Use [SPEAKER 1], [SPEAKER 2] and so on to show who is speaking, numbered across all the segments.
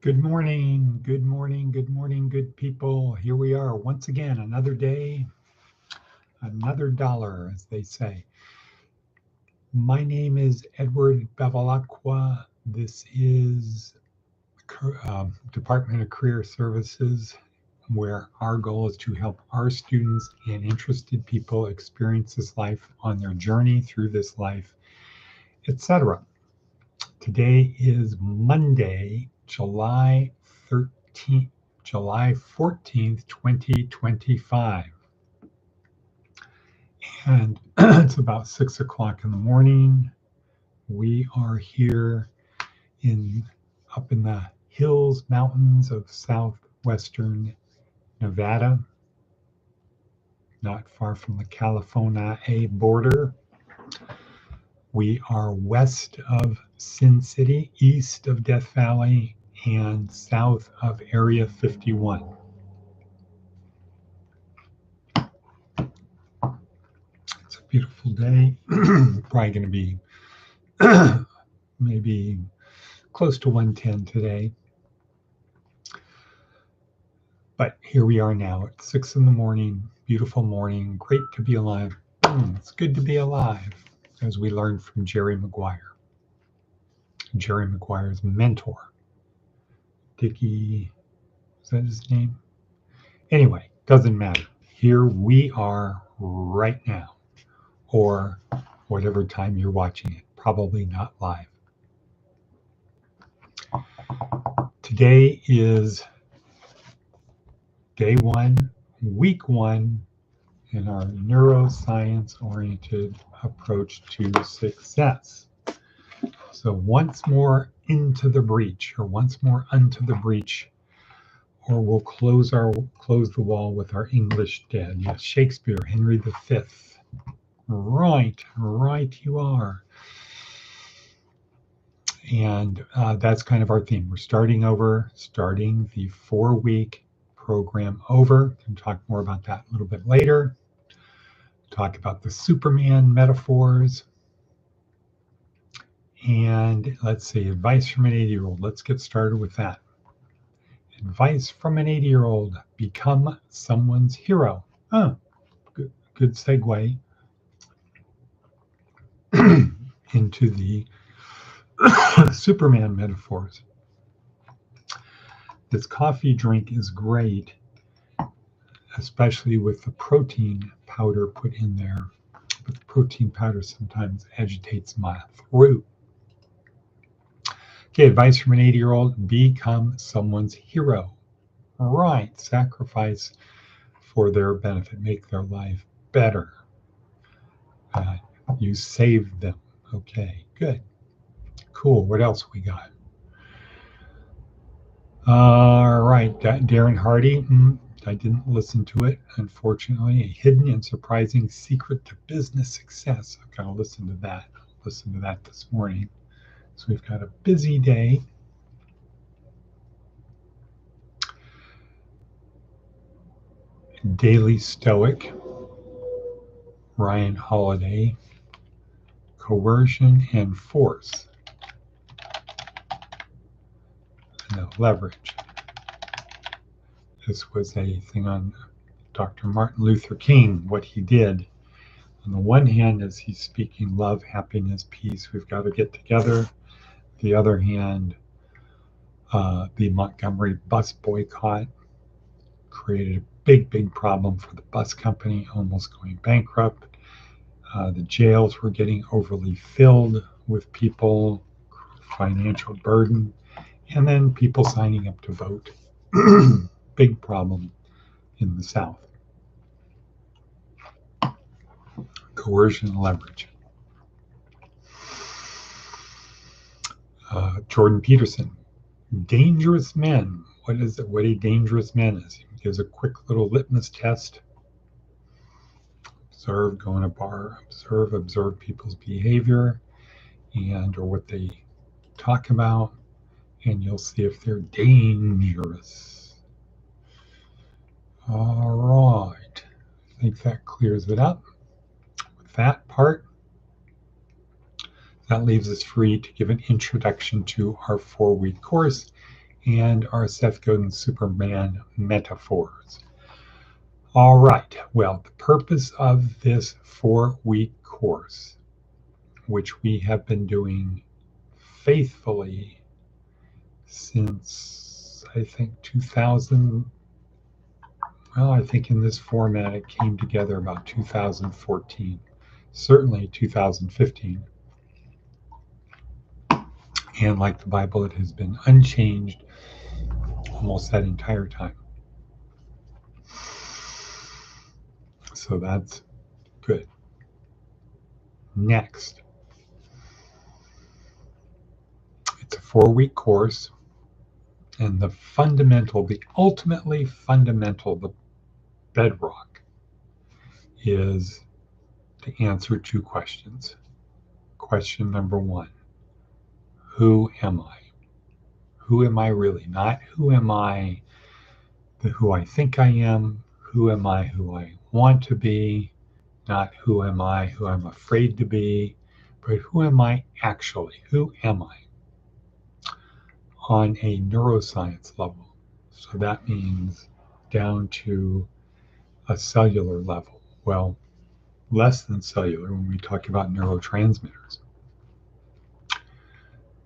[SPEAKER 1] Good morning, good morning, good morning, good people. Here we are once again, another day, another dollar, as they say. My name is Edward Bevilacqua. This is Department of Career Services, where our goal is to help our students and interested people experience this life on their journey through this life, etc. Today is Monday, July 14th, 2025. And it's about 6 o'clock in the morning. We are here up in the hills, mountains of southwestern Nevada, not far from the California border. We are west of Sin City, east of Death Valley, and south of Area 51. It's a beautiful day. Probably going to be maybe close to 110 today. But here we are now at 6 in the morning. Beautiful morning. Great to be alive. It's good to be alive, as we learned from Jerry Maguire. Jerry Maguire's mentor. Dickie, is that his name? Anyway, doesn't matter. Here we are right now, or whatever time you're watching it, probably not live. Today is day one, week one, in our neuroscience-oriented approach to success. So once more into the breach, or once more unto the breach, or we'll close the wall with our English dead. Yes, Shakespeare, Henry V. Right you are. And that's kind of our theme. We're starting the 4-week program over. We'll talk more about that a little bit later. Talk about the Superman metaphors. And let's see, advice from an 80-year-old. Let's get started with that. Advice from an 80-year-old: become someone's hero. Oh, good segue into the Superman metaphors. This coffee drink is great, especially with the protein powder put in there. But the protein powder sometimes agitates my throat. Okay, advice from an 80-year-old: become someone's hero. Right, sacrifice for their benefit, make their life better. You saved them. Okay, good. Cool. What else we got? All right, Darren Hardy. I didn't listen to it, unfortunately. A hidden and surprising secret to business success. I've got to listen to that. Listen to that this morning. So we've got a busy day. Daily Stoic, Ryan Holiday, Coercion and Force. No, leverage. This was a thing on Dr. Martin Luther King, what he did. On the one hand, as he's speaking love, happiness, peace, we've got to get together. The other hand, the Montgomery bus boycott created a big problem for the bus company, almost going bankrupt. The jails were getting overly filled with people, financial burden, and then people signing up to vote. Big problem in the South. Coercion and leverage. Jordan Peterson, dangerous men. What is it? What a dangerous man is. He gives a quick little litmus test. Observe, go in a bar, observe people's behavior or what they talk about, and you'll see if they're dangerous. All right. I think that clears it up with that part. That leaves us free to give an introduction to our 4-week course and our Seth Godin Superman metaphors. All right, well, the purpose of this 4-week course, which we have been doing faithfully since I think 2000. Well, I think in this format it came together about 2014, certainly 2015. And like the Bible, it has been unchanged almost that entire time. So that's good. Next, it's a 4-week course, and the fundamental, the ultimately fundamental, the bedrock is to answer 2 questions. Question number 1, who am I? Who am I really? Not who am I, who I think I am, who am I who I want to be, not who am I who I'm afraid to be, but who am I actually? Who am I on a neuroscience level? So that means down to a cellular level. Well, less than cellular when we talk about neurotransmitters.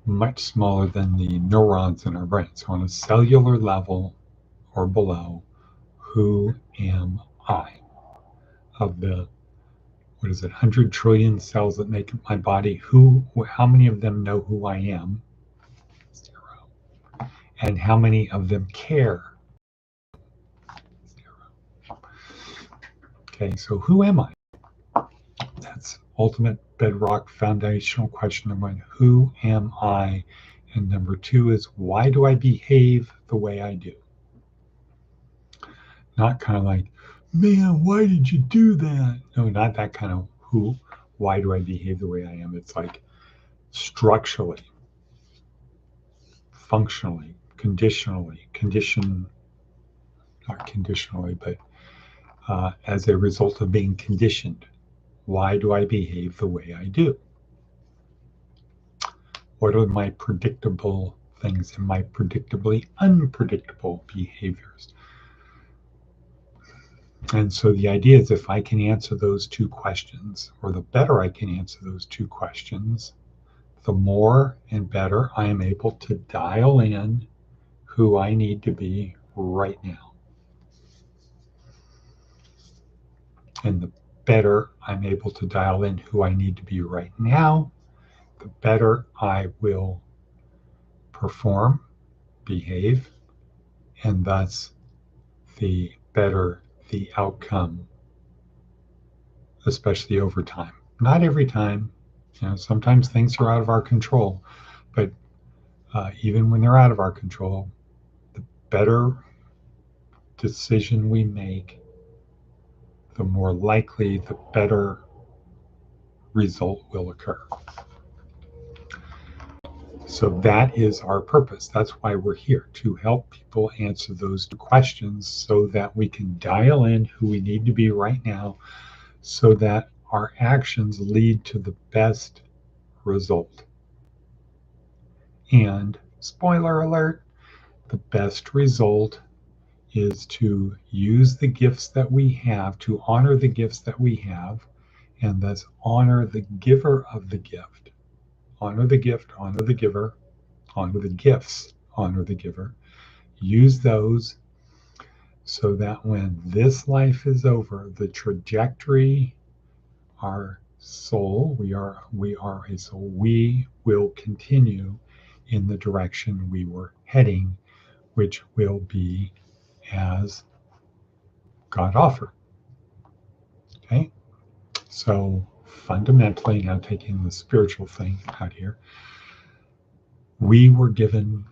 [SPEAKER 1] Much smaller than the neurons in our brain. So on a cellular level or below, who am I? Of the, 100 trillion cells that make up my body, how many of them know who I am? 0. And how many of them care? 0. Okay, so who am I? That's ultimate bedrock foundational question number 1. Who am I? And number 2 is, why do I behave the way I do? Not kind of like, man, why did you do that? No, not that kind of why do I behave the way I am? It's like structurally, functionally, not conditionally, but as a result of being conditioned. Why do I behave the way I do? What are my predictable things and my predictably unpredictable behaviors? And so the idea is, if I can answer those 2 questions, or the better I can answer those 2 questions, the more and better I am able to dial in who I need to be right now. And the better I'm able to dial in who I need to be right now, the better I will perform, behave, and thus the better the outcome, especially over time. Not every time. Sometimes things are out of our control, but even when they're out of our control, the better decision we make, the more likely the better result will occur. So that is our purpose. That's why we're here, to help people answer those 2 questions so that we can dial in who we need to be right now, so that our actions lead to the best result. And spoiler alert, the best result is to use the gifts that we have, to honor the gifts that we have, and thus honor the giver of the gift. Honor the gift, honor the giver, honor the gifts, honor the giver. Use those so that when this life is over, the trajectory, our soul, we are a soul, we will continue in the direction we were heading, which will be as God offered. Okay? So fundamentally, now taking the spiritual thing out here, we were given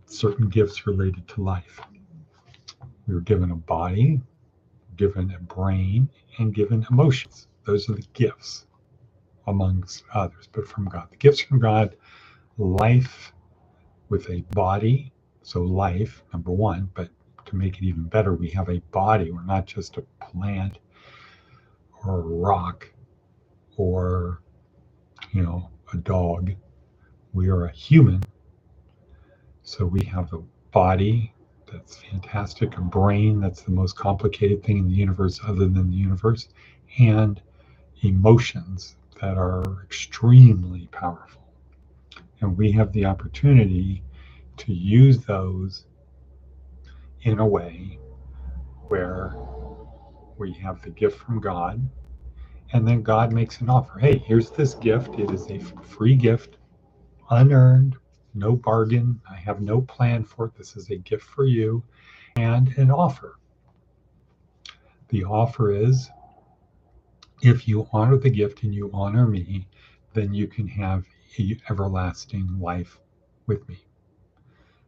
[SPEAKER 1] certain gifts related to life. We were given a body, given a brain, and given emotions. Those are the gifts, amongst others, but from God. The gifts from God: life with a body, so life, number 1, but to make it even better, we have a body. We're not just a plant or a rock or, a dog. We are a human. So we have a body that's fantastic, a brain that's the most complicated thing in the universe other than the universe, and emotions that are extremely powerful. And we have the opportunity to use those in a way where we have the gift from God, and then God makes an offer. Hey, here's this gift. It is a free gift, unearned, no bargain. I have no plan for it. This is a gift for you, and an offer. The offer is, if you honor the gift and you honor me, then you can have everlasting life with me.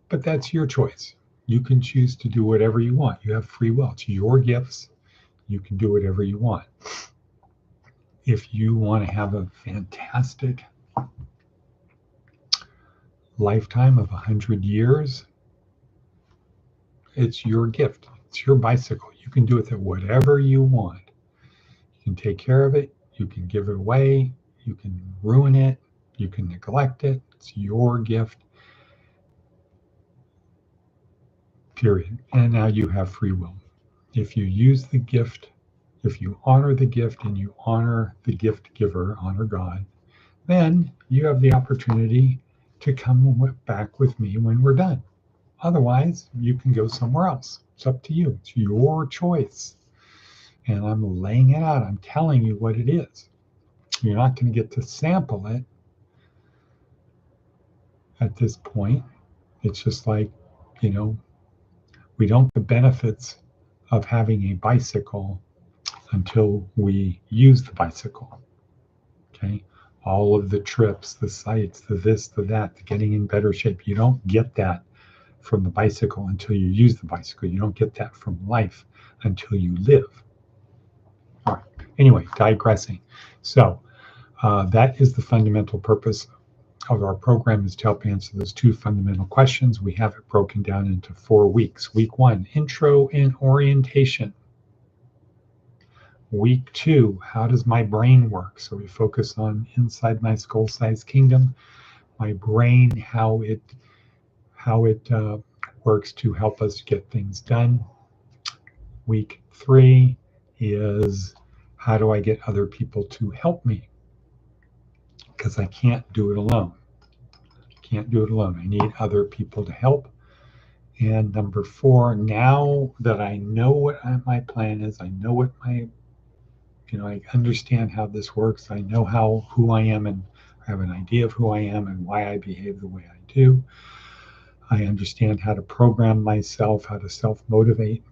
[SPEAKER 1] But that's your choice. You can choose to do whatever you want. You have free will. It's your gifts. You can do whatever you want. If you want to have a fantastic lifetime of 100 years, it's your gift. It's your bicycle. You can do with it whatever you want. You can take care of it. You can give it away. You can ruin it. You can neglect it. It's your gift, period. And now you have free will. If you use the gift, if you honor the gift and you honor the gift giver, honor God, then you have the opportunity to come back with me when we're done. Otherwise, you can go somewhere else. It's up to you. It's your choice. And I'm laying it out. I'm telling you what it is. You're not going to get to sample it at this point. It's just like, we don't get the benefits of having a bicycle until we use the bicycle. Okay? All of the trips, the sites, the this, the that, the getting in better shape. You don't get that from the bicycle until you use the bicycle. You don't get that from life until you live. All right. Anyway, digressing. So that is the fundamental purpose of our program, is to help answer those two fundamental questions. We have it broken down into 4 weeks. Week 1, intro and orientation. Week 2, how does my brain work? So we focus on inside my skull-sized kingdom, my brain, how it works to help us get things done. Week 3 is, how do I get other people to help me? Because I can't do it alone. I need other people to help. And number 4, now that I know what my plan is, I know what I understand how this works. I know who I am, and I have an idea of who I am and why I behave the way I do. I understand how to program myself, how to self-motivate,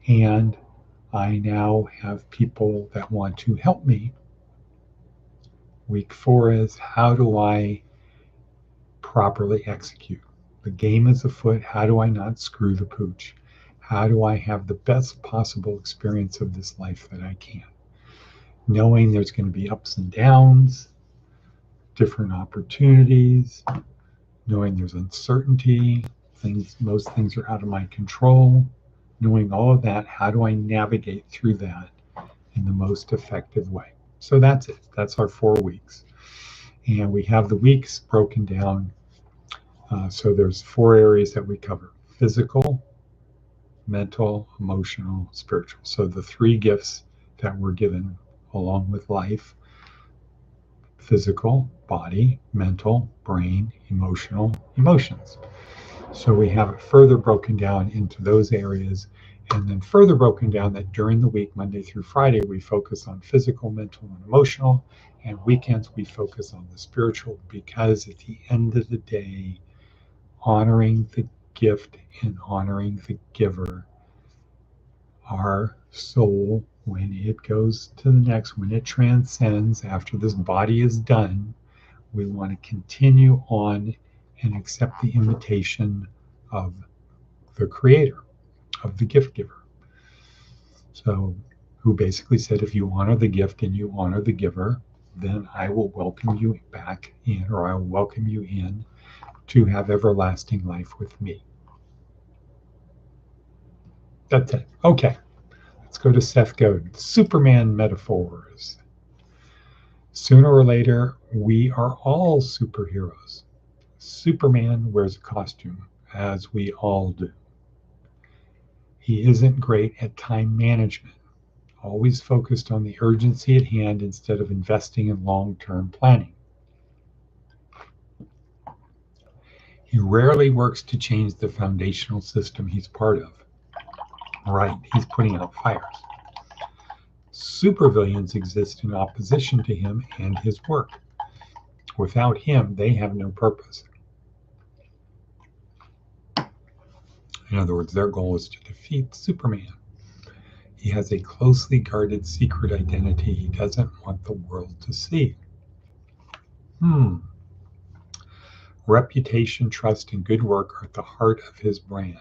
[SPEAKER 1] and I now have people that want to help me. Week 4 is, how do I properly execute? The game is afoot. How do I not screw the pooch? How do I have the best possible experience of this life that I can? Knowing there's going to be ups and downs, different opportunities, knowing there's uncertainty, most things are out of my control. Knowing all of that, how do I navigate through that in the most effective way? So that's it. That's our 4 weeks. And we have the weeks broken down. So there's 4 areas that we cover: physical, mental, emotional, spiritual. So the 3 gifts that we're given along with life: physical, body; mental, brain; emotional, emotions. So we have it further broken down into those areas, and then further broken down that during the week, Monday through Friday, we focus on physical, mental, and emotional, and weekends we focus on the spiritual, because at the end of the day, honoring the gift and honoring the giver, our soul, when it goes to the next, when it transcends after this body is done, we want to continue on and accept the invitation of the creator, of the gift giver. So, who basically said, if you honor the gift and you honor the giver, then I will welcome you back in, or I will welcome you in to have everlasting life with me. That's it. Okay, let's go to Seth Godin. Superman metaphors. Sooner or later, we are all superheroes. Superman wears a costume, as we all do. He isn't great at time management, always focused on the urgency at hand instead of investing in long-term planning. He rarely works to change the foundational system he's part of. Right, he's putting out fires. Supervillains exist in opposition to him and his work. Without him, they have no purpose. In other words, their goal is to defeat Superman. He has a closely guarded secret identity he doesn't want the world to see. Reputation, trust, and good work are at the heart of his brand.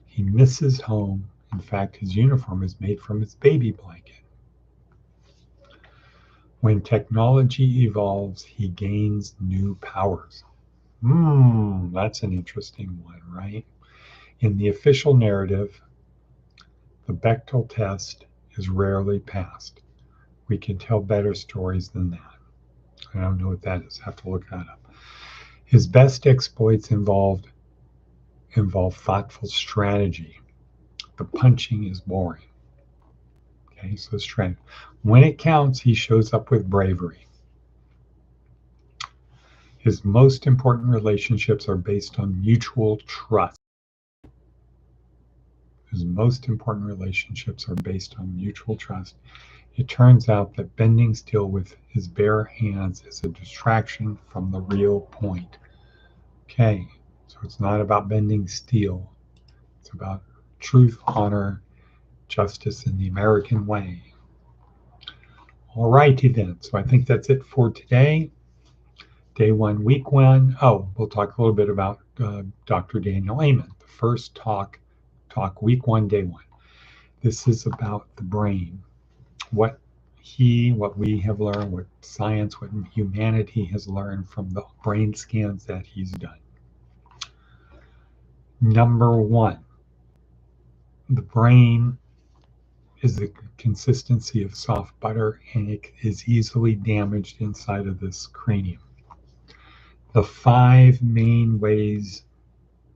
[SPEAKER 1] He misses home. In fact, his uniform is made from his baby blanket. When technology evolves, he gains new powers. That's an interesting one, right? In the official narrative, the Bechdel test is rarely passed. We can tell better stories than that. I don't know what that is. I have to look that up. His best exploits involve thoughtful strategy. The punching is boring. Okay, so strategy. When it counts, he shows up with bravery. His most important relationships are based on mutual trust. His most important relationships are based on mutual trust. It turns out that bending steel with his bare hands is a distraction from the real point. Okay, so it's not about bending steel. It's about truth, honor, justice in the American way. All righty then. So I think that's it for today. Day 1, week 1. Oh, we'll talk a little bit about Dr. Daniel Amen. The first talk week 1, day 1. This is about the brain. What we have learned, what science, what humanity has learned from the brain scans that he's done. Number 1, the brain is the consistency of soft butter, and it is easily damaged inside of this cranium. The 5 main ways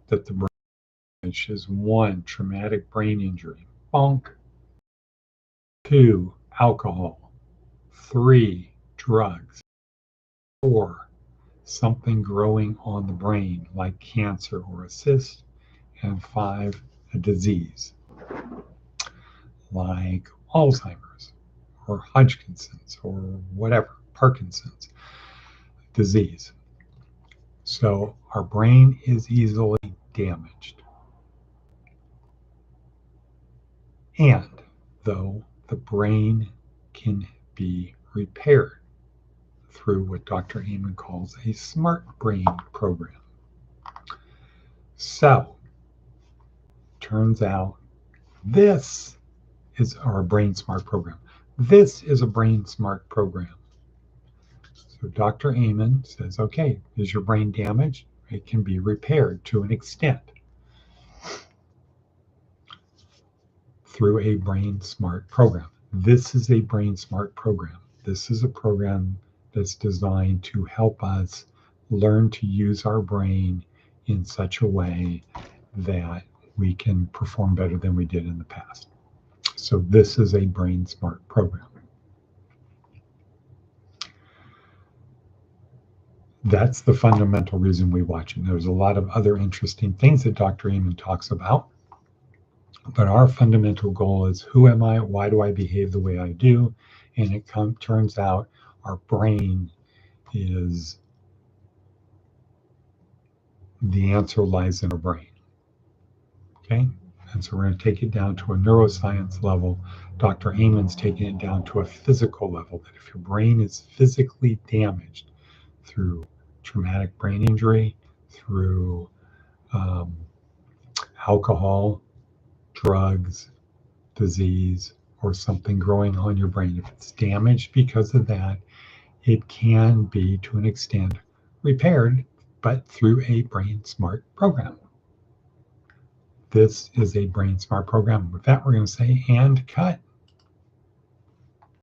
[SPEAKER 1] that the brain is damaged is 1, traumatic brain injury, bonk. 2, alcohol. 3, drugs. 4, something growing on the brain like cancer or a cyst. And 5, a disease like Alzheimer's or Hodgkin's or whatever, Parkinson's disease. So our brain is easily damaged. And though the brain can be repaired through what Dr. Amen calls a smart brain program. So, turns out this is our brain smart program. This is a brain smart program. So Dr. Amen says, okay, is your brain damaged? It can be repaired to an extent through a brain smart program. This is a brain smart program. This is a program that's designed to help us learn to use our brain in such a way that we can perform better than we did in the past. So this is a brain smart program. That's the fundamental reason we watch it. There's a lot of other interesting things that Dr. Amen talks about. But our fundamental goal is, who am I? Why do I behave the way I do? And it turns out our brain is, the answer lies in our brain. Okay? And so we're going to take it down to a neuroscience level. Dr. Amen's taking it down to a physical level, that if your brain is physically damaged through traumatic brain injury, through alcohol, drugs, disease, or something growing on your brain, if it's damaged because of that, it can be, to an extent, repaired, but through a brain smart program. This is a brain smart program. With that, we're going to say, and cut.